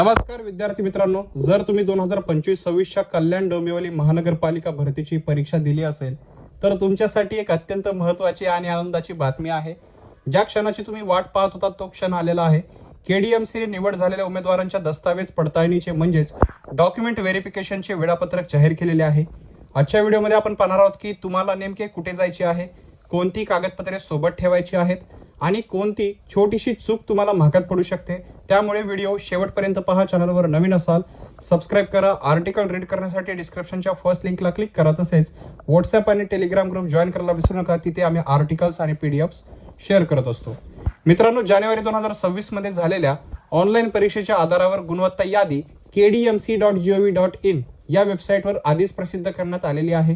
नमस्कार विद्यार्थी मित्रांनो, जर तुम्ही 2025-26च्या कल्याण डोंबिवली महानगरपालिका भरतीची परीक्षा दिली असेल तर तुमच्यासाठी एक अत्यंत महत्त्वाची आणि आनंदाची बातमी आहे। ज्या क्षणाची तुम्ही वाट पाहत होता तो क्षण आलेला आहे। केडीएमसीने निवड झालेल्या उमेदवारांच्या दस्तावेज पडताळणीचे म्हणजेच डॉक्युमेंट व्हेरिफिकेशनचे वेळापत्रक जाहीर केलेले आहे। आजच्या व्हिडिओमध्ये आपण पाहणार आहोत की तुम्हाला नेमके कुठे जायचे आहे, कोणती कागदपत्रे सोबत ठेवायची आहेत आणि कोणती छोटीशी चूक तुम्हाला महागात पडू शकते। त्यामुळे व्हिडिओ शेवटपर्यंत पहा। चॅनलवर नवीन असाल सबस्क्राइब करा। आर्टिकल रीड करण्यासाठी डिस्क्रिप्शनच्या फर्स्ट लिंकला क्लिक करा। तसेच व्हॉट्सअप आणि टेलिग्राम ग्रुप जॉइन करायला विसरू नका, तिथे आम्ही आर्टिकल्स आणि पीडीएफ्स शेअर करत असतो। मित्रांनो, जानेवारी 2026 मध्ये झालेल्या ऑनलाईन परीक्षेच्या आधारावर गुणवत्ता यादी kdmc.gov.in या वेबसाईटवर आधीच प्रसिद्ध करण्यात आलेली आहे।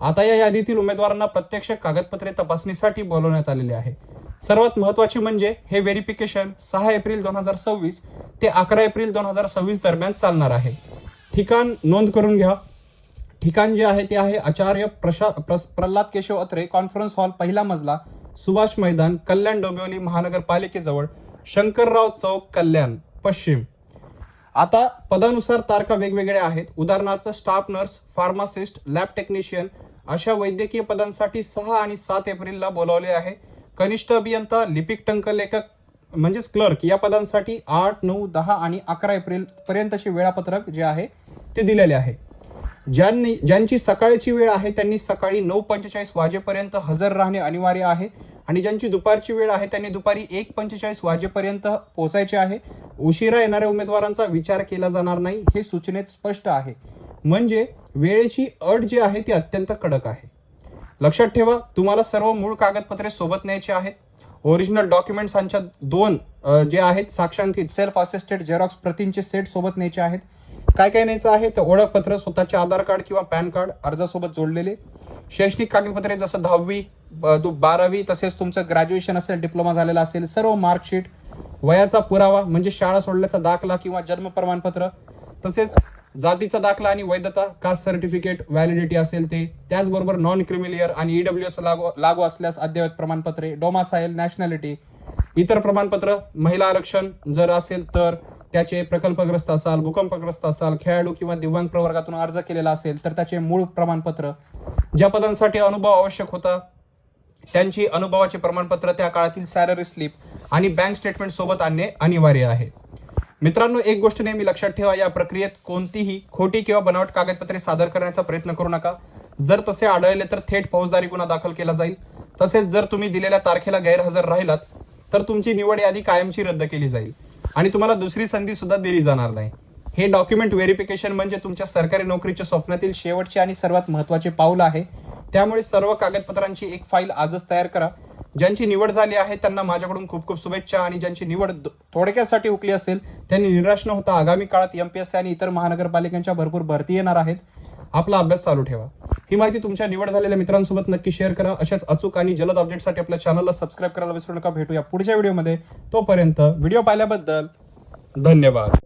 आता या यादीतील उमेदवारांना प्रत्यक्ष कागदपत्रे तपासणीसाठी बोलवण्यात आलेले आहे। सर्वात महत्त्वाचे म्हणजे हे व्हेरिफिकेशन 6 एप्रिल 2026 ते 11 एप्रिल 2026 दरम्यान चालणार आहे। ठिकाण नोंद करून घ्या। ठिकाण जे आहे ते आहे आचार्य प्रल्हाद केशव अत्रे कॉन्फरन्स हॉल, पहिला मजला, सुभाष मैदान, कल्याण डोंबिवली महानगरपालिकेजवळ, शंकरराव चौक, कल्याण पश्चिम। आता पदानुसार तारखा वेगवेगळ्या आहेत। उदाहरणार्थ staff nurse, pharmacist, lab technician अशा वैद्यकीय पदांसाठी 6 आणि 7 एप्रिलला बोलावले आहे। कनिष्ठ अभियंता, लिपिक टंकलेखक म्हणजेच क्लर्क या पदांसाठी 8, 9, 10 आणि 11 एप्रिल पर्यंतचे वेळापत्रक जे आहे ते दिलेले आहे। ज्यांची सकाळची वेळ आहे त्यांनी सकाळी 9:45 वाजेपर्यंत हजर राहणे अनिवार्य आहे आणि ज्यांची दुपारची वेळ आहे त्यांनी दुपारी 1:45 वाजेपर्यंत पोहोचायचे आहे। उशिरा येणाऱ्या उमेदवारांचा विचार केला जाणार नाही, हे सूचनेत स्पष्ट आहे। म्हणजे वेळेची अट जी आहे ती अत्यंत कडक आहे। लक्षात ठेवा, तुम्हाला सर्व मूळ कागदपत्रे सोबत न्यायची आहेत। ओरिजिनल डॉक्युमेंट्सांच्या 2 जे आहेत साक्षांकित सेल्फ असिस्टेड झेरॉक्स प्रतींचे सेट सोबत न्यायचे आहेत। काय काय न्यायचं आहे तर ओळखपत्र, स्वतःचे आधार कार्ड किंवा पॅन कार्ड अर्जासोबत जोडलेले, शैक्षणिक कागदपत्रे जसं 10वी 12वी तसेच तुमचं ग्रॅज्युएशन असेल, डिप्लोमा झालेला असेल, सर्व मार्कशीट, वयाचा पुरावा म्हणजे शाळा सोडल्याचा दाखला किंवा जन्म प्रमाणपत्र, तसेच जातीचा दाखला आणि वैधता, कास्ट सर्टिफिकेट व्हॅलिडिटी असेल ते, त्याचबरोबर नॉन क्रिमिलियर आणि ईडब्ल्यूएस लागू असल्यास अद्ययावत प्रमाणपत्रे, डोमासाईल, नॅशनॅलिटी, इतर प्रमाणपत्र, महिला आरक्षण जर असेल तर त्याचे, प्रकल्पग्रस्त असाल, भूकंपग्रस्त असाल, खेळाडू किंवा दिव्यांग प्रवर्गातून अर्ज केलेला असेल तर त्याचे मूळ प्रमाणपत्र, ज्या पदांसाठी अनुभव आवश्यक होता त्यांची अनुभवाचे प्रमाणपत्र, त्या काळातील सॅलरी स्लिप आणि बँक स्टेटमेंट सोबत आणणे अनिवार्य आहे। मित्रांनो, एक गोष्ट नेहमी लक्षात ठेवा, या प्रक्रियेत कोणतीही खोटी किंवा बनावट कागदपत्रे सादर करण्याचा प्रयत्न करू नका। जर तसे आढळले तर थेट फौजदारी गुन्हा दाखल केला जाईल। तसेच जर तुम्ही दिलेल्या तारखेला गैरहजर राहिलात तर तुमची निवड यादी कायमची रद्द केली जाईल आणि तुम्हाला दुसरी संधी सुद्धा दिली जाणार नाही। हे डॉक्युमेंट व्हेरिफिकेशन म्हणजे तुमच्या सरकारी नोकरीच्या स्वप्नातील शेवटचे आणि सर्वात महत्त्वाचे पाऊल आहे। त्यामुळे सर्व कागदपत्रांची एक फाईल आजच तयार करा। ज्यांची निवड झाली आहे त्यांना माझ्याकडून खूप खूप शुभेच्छा आणि ज्यांची निवड थोडक्यासाठी हुकली असेल त्यांनी निराश न होता आगामी काळात एमपीएससी आणि इतर महानगरपालिकांच्या भरपूर भरती येणार आहेत। आपला अभ्यास चालू ठेवा। ही माहिती तुमच्या निवड झालेल्या मित्रांसोबत नक्की शेअर करा। अशाच अचूक आणि जलद अपडेटसाठी आपल्या चॅनलला सबस्क्राइब करायला विसरू नका। भेटूया पुढच्या व्हिडिओमध्ये। तोपर्यंत व्हिडिओ पाहिल्याबद्दल धन्यवाद।